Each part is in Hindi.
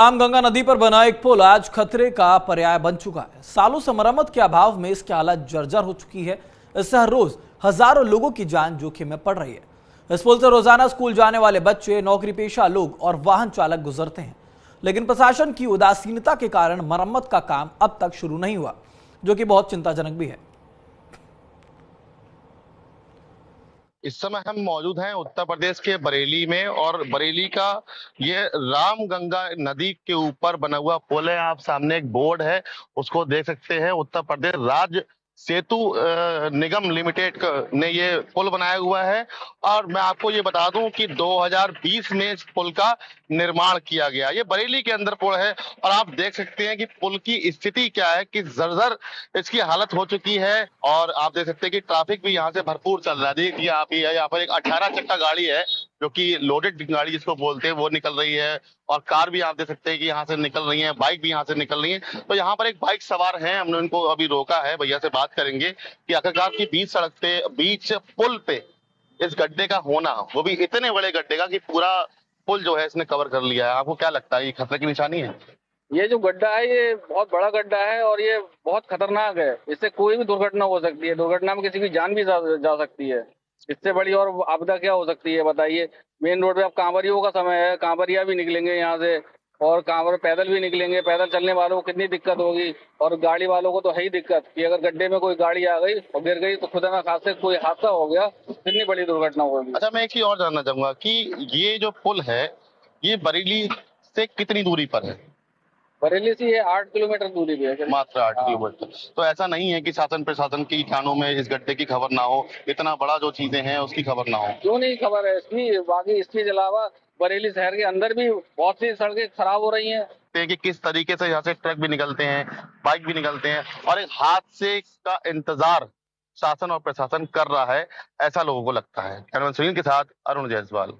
रामगंगा नदी पर बना एक पुल आज खतरे का पर्याय बन चुका है। सालों से मरम्मत के अभाव में इसकी हालत जर्जर हो चुकी है। इससे हर रोज हजारों लोगों की जान जोखिम में पड़ रही है। इस पुल से रोजाना स्कूल जाने वाले बच्चे, नौकरी पेशा लोग और वाहन चालक गुजरते हैं, लेकिन प्रशासन की उदासीनता के कारण मरम्मत का काम अब तक शुरू नहीं हुआ, जो कि बहुत चिंताजनक भी है। इस समय हम मौजूद हैं उत्तर प्रदेश के बरेली में और बरेली का ये रामगंगा नदी के ऊपर बना हुआ पुल है। आप सामने एक बोर्ड है, उसको देख सकते हैं। उत्तर प्रदेश राज्य सेतु निगम लिमिटेड ने ये पुल बनाया हुआ है और मैं आपको ये बता दूं कि 2020 में इस पुल का निर्माण किया गया। ये बरेली के अंदर पुल है और आप देख सकते हैं कि पुल की स्थिति क्या है, कि जर्जर इसकी हालत हो चुकी है। और आप देख सकते हैं कि ट्रैफिक भी यहाँ से भरपूर चल रहा है। देखिए आप ही है, यहाँ पर एक 18 चक्का गाड़ी है जो कि लोडेड गाड़ी जिसको बोलते हैं, वो निकल रही है। और कार भी आप देख सकते हैं कि यहाँ से निकल रही है, बाइक भी यहाँ से निकल रही है। तो यहाँ पर एक बाइक सवार है, हमने उनको अभी रोका है, भैया से बात करेंगे कि आखिरकार की बीच सड़क पे, बीच पुल पे इस गड्ढे का होना, वो भी इतने बड़े गड्ढे का कि पूरा पुल जो है इसने कवर कर लिया है। आपको क्या लगता है, ये खतरे की निशानी है? ये जो गड्ढा है ये बहुत बड़ा गड्ढा है और ये बहुत खतरनाक है। इससे कोई भी दुर्घटना हो सकती है। दुर्घटना में किसी की जान भी जा सकती है। इससे बड़ी और आपदा क्या हो सकती है बताइए। मेन रोड पे अब कांवरियों का समय है, कांवरिया भी निकलेंगे यहाँ से और कांवर पैदल भी निकलेंगे। पैदल चलने वालों को कितनी दिक्कत होगी और गाड़ी वालों को तो है ही दिक्कत कि अगर गड्ढे में कोई गाड़ी आ गई और गिर गई तो खुदा ना खासे कोई हादसा हो गया, कितनी बड़ी दुर्घटना होगी। अच्छा, मैं एक चीज और जानना चाहूंगा कि ये जो पुल है ये बरेली से कितनी दूरी पर है? बरेली से ये 8 किलोमीटर दूरी पे है, मात्र 8 किलोमीटर। तो ऐसा नहीं है कि शासन प्रशासन की कानों में इस गड्ढे की खबर ना हो, इतना बड़ा जो चीजें हैं उसकी खबर ना हो? क्यों नहीं खबर है इसकी। बाकी इसके अलावा बरेली शहर के अंदर भी बहुत सी सड़कें खराब हो रही हैं कि किस तरीके से यहाँ से ट्रक भी निकलते हैं, बाइक भी निकलते हैं और एक हादसे का इंतजार शासन और प्रशासन कर रहा है, ऐसा लोगों को लगता है। कैमरामैन सुनील के साथ अरुण जायसवाल।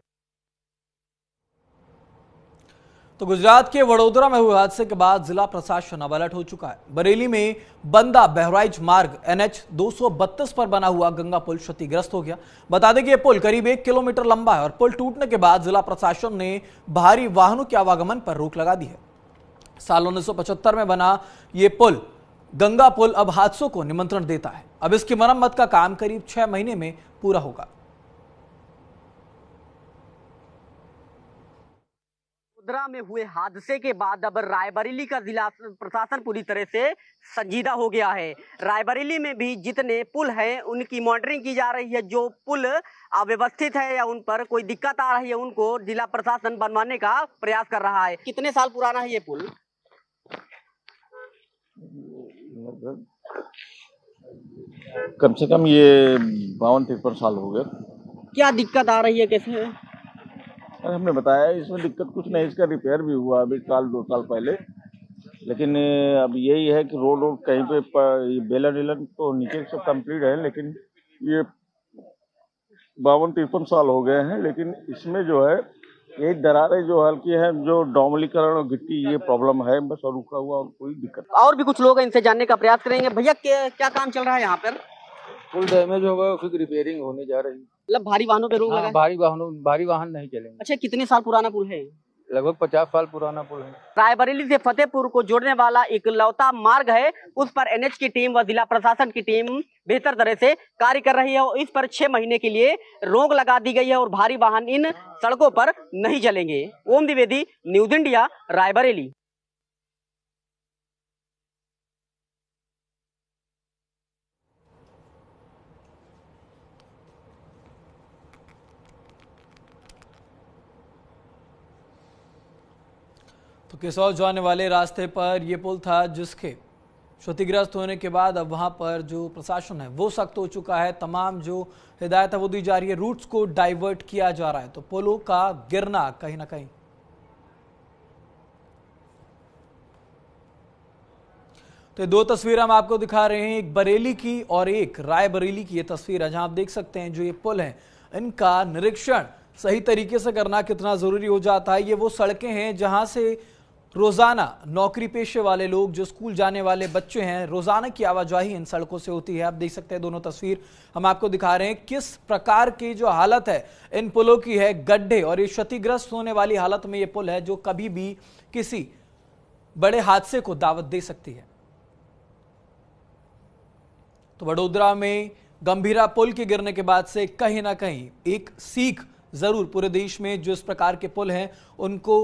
तो गुजरात के वडोदरा में हुए हादसे के बाद जिला प्रशासन अब अलर्ट हो चुका है। बरेली में बंदा बहराइच मार्ग NH 232 पर बना हुआ गंगा पुल क्षतिग्रस्त हो गया। बता दें कि यह पुल करीब 1 किलोमीटर लंबा है और पुल टूटने के बाद जिला प्रशासन ने भारी वाहनों के आवागमन पर रोक लगा दी है। साल 1975 में बना ये पुल गंगा पुल अब हादसों को निमंत्रण देता है। अब इसकी मरम्मत का काम करीब 6 महीने में पूरा होगा। वडोदरा में हुए हादसे के बाद अब रायबरेली का जिला प्रशासन पूरी तरह से संजीदा हो गया है। रायबरेली में भी जितने पुल हैं उनकी मॉनिटरिंग की जा रही है। जो पुल अव्यवस्थित है या उन पर कोई दिक्कत आ रही है उनको जिला प्रशासन बनवाने का प्रयास कर रहा है। कितने साल पुराना है ये पुल? कम से कम ये 52-53 साल हो गए। क्या दिक्कत आ रही है, कैसे? हमने बताया इसमें दिक्कत कुछ नहीं, इसका रिपेयर भी हुआ अभी 2 साल पहले। लेकिन अब यही है कि रोड कहीं पे बेलन वेलन तो नीचे से कंप्लीट है, लेकिन ये 52-53 साल हो गए हैं। लेकिन इसमें जो है ये दरारें जो हल्की है, जो डॉमलीकरण और गिट्टी, ये प्रॉब्लम है बस, और रुका हुआ और कोई दिक्कत। और भी कुछ लोग हैं, इनसे जानने का प्रयास करेंगे। भैया क्या काम चल रहा है यहाँ पर? पुल डैमेज हो गया, उसकी रिपेयरिंग होने जा रही है। मतलब भारी वाहनों पे रोक लगा है? भारी वाहन नहीं चलेंगे। अच्छा, कितने साल पुराना पुल है? लगभग 50 साल पुराना पुल है। रायबरेली से फतेहपुर को जोड़ने वाला इकलौता मार्ग है, उस पर NH की टीम व जिला प्रशासन की टीम बेहतर तरह से कार्य कर रही है और इस पर 6 महीने के लिए रोक लगा दी गई है और भारी वाहन इन सड़कों पर नहीं चलेंगे। ओम द्विवेदी, न्यूज इंडिया, रायबरेली। तो किसौर जाने वाले रास्ते पर यह पुल था, जिसके क्षतिग्रस्त होने के बाद अब वहां पर जो प्रशासन है वो सख्त हो चुका है। तमाम जो हिदायत है वो दी जा रही है, रूट्स को डाइवर्ट किया जा रहा है। तो पुलों का गिरना कहीं ना कहीं। तो 2 तस्वीर हम आपको दिखा रहे हैं, एक बरेली की और एक रायबरेली की। ये तस्वीर है जहां आप देख सकते हैं जो ये पुल है इनका निरीक्षण सही तरीके से करना कितना जरूरी हो जाता है। ये वो सड़कें हैं जहां से रोजाना नौकरी पेशे वाले लोग, जो स्कूल जाने वाले बच्चे हैं, रोजाना की आवाजाही इन सड़कों से होती है। आप देख सकते हैं दोनों तस्वीर हम आपको दिखा रहे हैं किस प्रकार की जो हालत है इन पुलों की है, गड्ढे और ये क्षतिग्रस्त होने वाली हालत में ये पुल है जो कभी भी किसी बड़े हादसे को दावत दे सकती है। तो वडोदरा में गंभीरा पुल के गिरने के बाद से कहीं ना कहीं एक सीख जरूर पूरे देश में जो इस प्रकार के पुल हैं उनको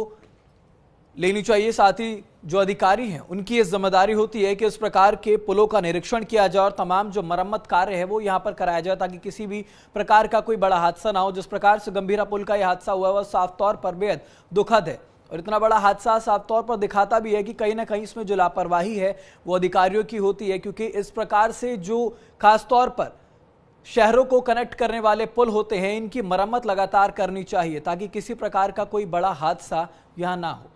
लेनी चाहिए। साथ ही जो अधिकारी हैं उनकी ये जिम्मेदारी होती है कि इस प्रकार के पुलों का निरीक्षण किया जाए और तमाम जो मरम्मत कार्य है वो यहां पर कराया जाए ताकि किसी भी प्रकार का कोई बड़ा हादसा ना हो। जिस प्रकार से गंभीरा पुल का यह हादसा हुआ वह साफ तौर पर बेहद दुखद है और इतना बड़ा हादसा साफ तौर पर दिखाता भी है कि कहीं ना कहीं इसमें जो लापरवाही है वो अधिकारियों की होती है, क्योंकि इस प्रकार से जो खास तौर पर शहरों को कनेक्ट करने वाले पुल होते हैं इनकी मरम्मत लगातार करनी चाहिए ताकि किसी प्रकार का कोई बड़ा हादसा यहां ना हो।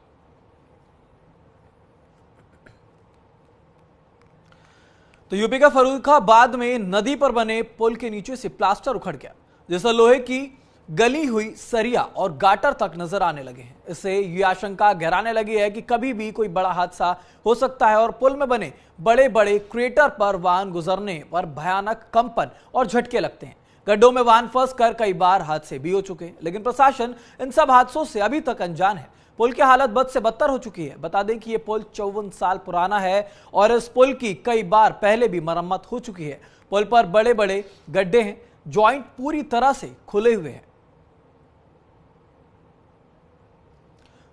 तो यूपी का फर्रुखाबाद में नदी पर बने पुल के नीचे से प्लास्टर उखड़ गया, जिससे लोहे की गली हुई सरिया और गाटर तक नजर आने लगे हैं। इससे यह आशंका गहराने लगी है कि कभी भी कोई बड़ा हादसा हो सकता है और पुल में बने बड़े बड़े क्रेटर पर वाहन गुजरने पर भयानक कंपन और झटके लगते हैं। गड्ढों में वाहन फंस कर कई बार हादसे भी हो चुके हैं, लेकिन प्रशासन इन सब हादसों से अभी तक अनजान है। पुल की हालत बद से बदतर हो चुकी है। बता दें कि यह पुल 54 साल पुराना है और इस पुल की कई बार पहले भी मरम्मत हो चुकी है। पुल पर बड़े बड़े गड्ढे हैं, जॉइंट पूरी तरह से खुले हुए हैं।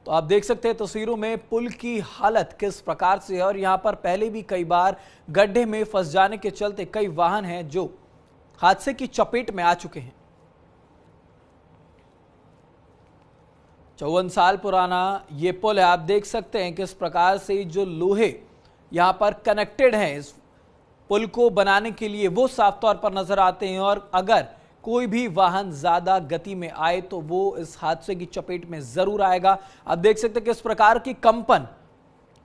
तो आप देख सकते हैं तस्वीरों में पुल की हालत किस प्रकार से है और यहां पर पहले भी कई बार गड्ढे में फंस जाने के चलते कई वाहन हैं जो हादसे की चपेट में आ चुके हैं। 54 साल पुराना ये पुल है। आप देख सकते हैं किस प्रकार से जो लोहे यहां पर कनेक्टेड हैं इस पुल को बनाने के लिए वो साफ तौर पर नजर आते हैं और अगर कोई भी वाहन ज्यादा गति में आए तो वो इस हादसे की चपेट में जरूर आएगा। आप देख सकते हैं किस प्रकार की कंपन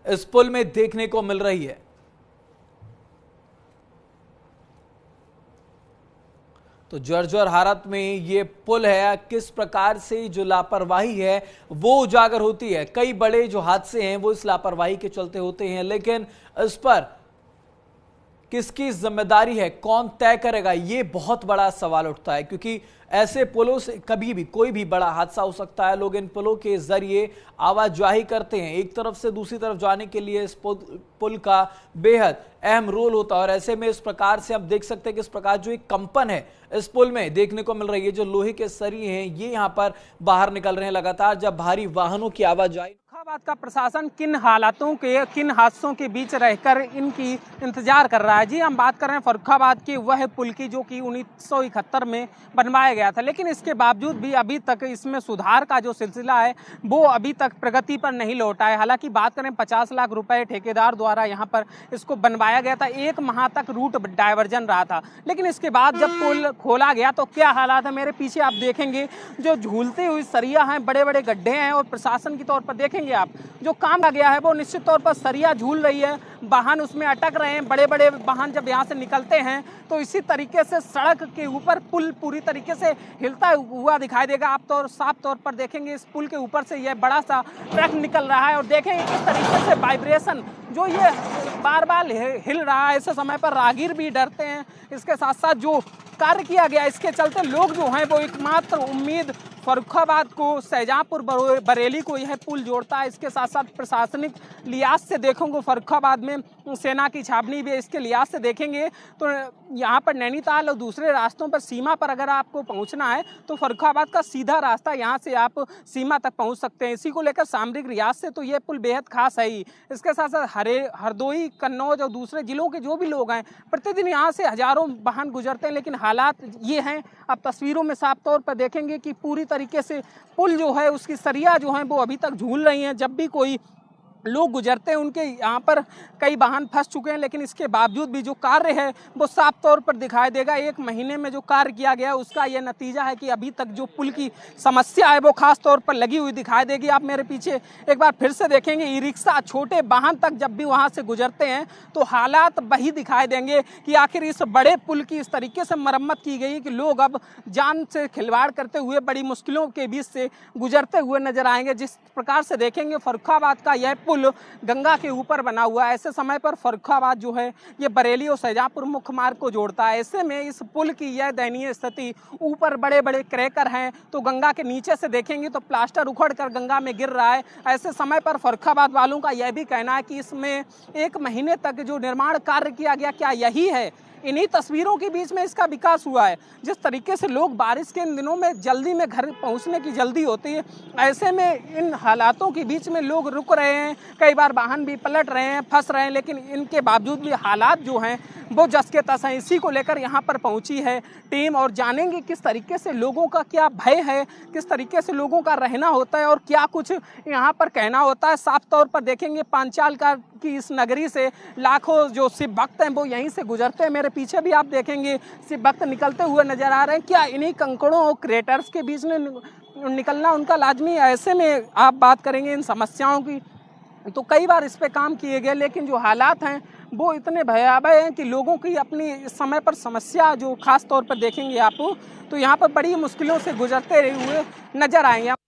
इस पुल में देखने को मिल रही है। तो जर्जर हालत में ये पुल है, किस प्रकार से जो लापरवाही है वो उजागर होती है। कई बड़े जो हादसे हैं वो इस लापरवाही के चलते होते हैं, लेकिन इस पर किसकी जिम्मेदारी है, कौन तय करेगा, ये बहुत बड़ा सवाल उठता है, क्योंकि ऐसे पुलों से कभी भी कोई भी बड़ा हादसा हो सकता है। लोग इन पुलों के जरिए आवाजाही करते हैं, एक तरफ से दूसरी तरफ जाने के लिए इस पुल का बेहद अहम रोल होता है और ऐसे में इस प्रकार से आप देख सकते हैं कि इस प्रकार जो एक कंपन है इस पुल में देखने को मिल रही है। जो लोहे के सरिये हैं ये यहाँ पर बाहर निकल रहे हैं लगातार जब भारी वाहनों की आवाजाही। फर्रुखाबाद का प्रशासन किन हालातों के, किन हादसों के बीच रहकर इनकी इंतजार कर रहा है। जी हम बात कर रहे हैं फर्रुखाबाद के वह पुल की जो कि 1971 में बनवाया गया था, लेकिन इसके बावजूद भी अभी तक इसमें सुधार का जो सिलसिला है वो अभी तक प्रगति पर नहीं लौटा है। हालांकि बात करें 50 लाख रुपए ठेकेदार द्वारा यहाँ पर इसको बनवाया गया था, 1 माह तक रूट डायवर्जन रहा था, लेकिन इसके बाद जब पुल खोला गया तो क्या हालात है मेरे पीछे आप देखेंगे। जो झूलती हुई सरिया हैं, बड़े बड़े गड्ढे हैं और प्रशासन की तौर पर देखेंगे आप जो काम किया गया है वो निश्चित तौर पर सरिया झूल रही है, वाहन उसमें अटक रहे हैं। बड़े बड़े वाहन जब यहाँ से निकलते हैं तो इसी तरीके से सड़क के ऊपर पुल पूरी तरीके से हिलता हुआ दिखाई देगा। आप तो साफ तौर पर देखेंगे इस पुल के ऊपर से यह बड़ा सा ट्रक निकल रहा है और देखेंगे किस तरीके से वाइब्रेशन जो ये बार बार हिल रहा है। ऐसे समय पर राहगीर भी डरते हैं। इसके साथ साथ जो कार्य किया गया इसके चलते लोग जो हैं वो एकमात्र उम्मीद फर्रुखाबाद को शाहजहांपुर बरेली को यह पुल जोड़ता है। इसके साथ साथ प्रशासनिक लिहाज से देखोगे फर्रुखाबाद में सेना की छावनी भी है, इसके लिहाज से देखेंगे तो यहाँ पर नैनीताल और दूसरे रास्तों पर सीमा पर अगर आपको पहुँचना है तो फर्रुखाबाद का सीधा रास्ता यहाँ से आप सीमा तक पहुँच सकते हैं। इसी को लेकर सामरिक लिहाज से तो ये पुल बेहद खास है ही। इसके साथ साथ हरदोई, कन्नौज और दूसरे जिलों के जो भी लोग हैं प्रतिदिन यहाँ से हजारों वाहन गुजरते हैं, लेकिन हालात ये हैं आप तस्वीरों में साफ तौर पर देखेंगे कि पूरी तरीके से पुल जो है उसकी सरिया जो है वो अभी तक झूल रही हैं। जब भी कोई लोग गुजरते हैं उनके यहाँ पर कई वाहन फंस चुके हैं, लेकिन इसके बावजूद भी जो कार्य है वो साफ तौर पर दिखाई देगा। 1 महीने में जो कार्य किया गया उसका यह नतीजा है कि अभी तक जो पुल की समस्या है वो खास तौर पर लगी हुई दिखाई देगी। आप मेरे पीछे एक बार फिर से देखेंगे, ई रिक्शा, छोटे वाहन तक जब भी वहाँ से गुजरते हैं तो हालात वही दिखाई देंगे कि आखिर इस बड़े पुल की इस तरीके से मरम्मत की गई कि लोग अब जान से खिलवाड़ करते हुए बड़ी मुश्किलों के बीच से गुजरते हुए नजर आएंगे। जिस प्रकार से देखेंगे फर्रुखाबाद का यह पुल गंगा के ऊपर बना हुआ है। ऐसे समय पर फर्रुखाबाद जो है ये बरेली और शाहजहांपुर मुख्य मार्ग को जोड़ता है। ऐसे में इस पुल की यह दयनीय स्थिति, ऊपर बड़े बड़े क्रैकर हैं तो गंगा के नीचे से देखेंगे तो प्लास्टर उखड़ कर गंगा में गिर रहा है। ऐसे समय पर फर्रुखाबाद वालों का यह भी कहना है कि इसमें 1 महीने तक जो निर्माण कार्य किया गया, क्या यही है? इन्हीं तस्वीरों के बीच में इसका विकास हुआ है। जिस तरीके से लोग बारिश के इन दिनों में जल्दी में घर पहुंचने की जल्दी होती है, ऐसे में इन हालातों के बीच में लोग रुक रहे हैं, कई बार वाहन भी पलट रहे हैं, फंस रहे हैं, लेकिन इनके बावजूद भी हालात जो हैं वो जस के तस हैं। इसी को लेकर यहाँ पर पहुंची है टीम और जानेंगे किस तरीके से लोगों का क्या भय है, किस तरीके से लोगों का रहना होता है और क्या कुछ यहाँ पर कहना होता है। साफ तौर पर देखेंगे पांचाल की इस नगरी से लाखों जो शिव भक्त हैं वो यहीं से गुजरते हैं। मेरे पीछे भी आप देखेंगे शिव भक्त निकलते हुए नजर आ रहे हैं। क्या इन्हीं कंकड़ों और क्रेटर्स के बीच में निकलना उनका लाजमी है? ऐसे में आप बात करेंगे इन समस्याओं की तो कई बार इस पे काम किए गए, लेकिन जो हालात हैं वो इतने भयावह हैं कि लोगों की अपनी इस समय पर समस्या जो खास तौर पर देखेंगे आप तो यहाँ पर बड़ी मुश्किलों से गुजरते हुए नजर आएंगे।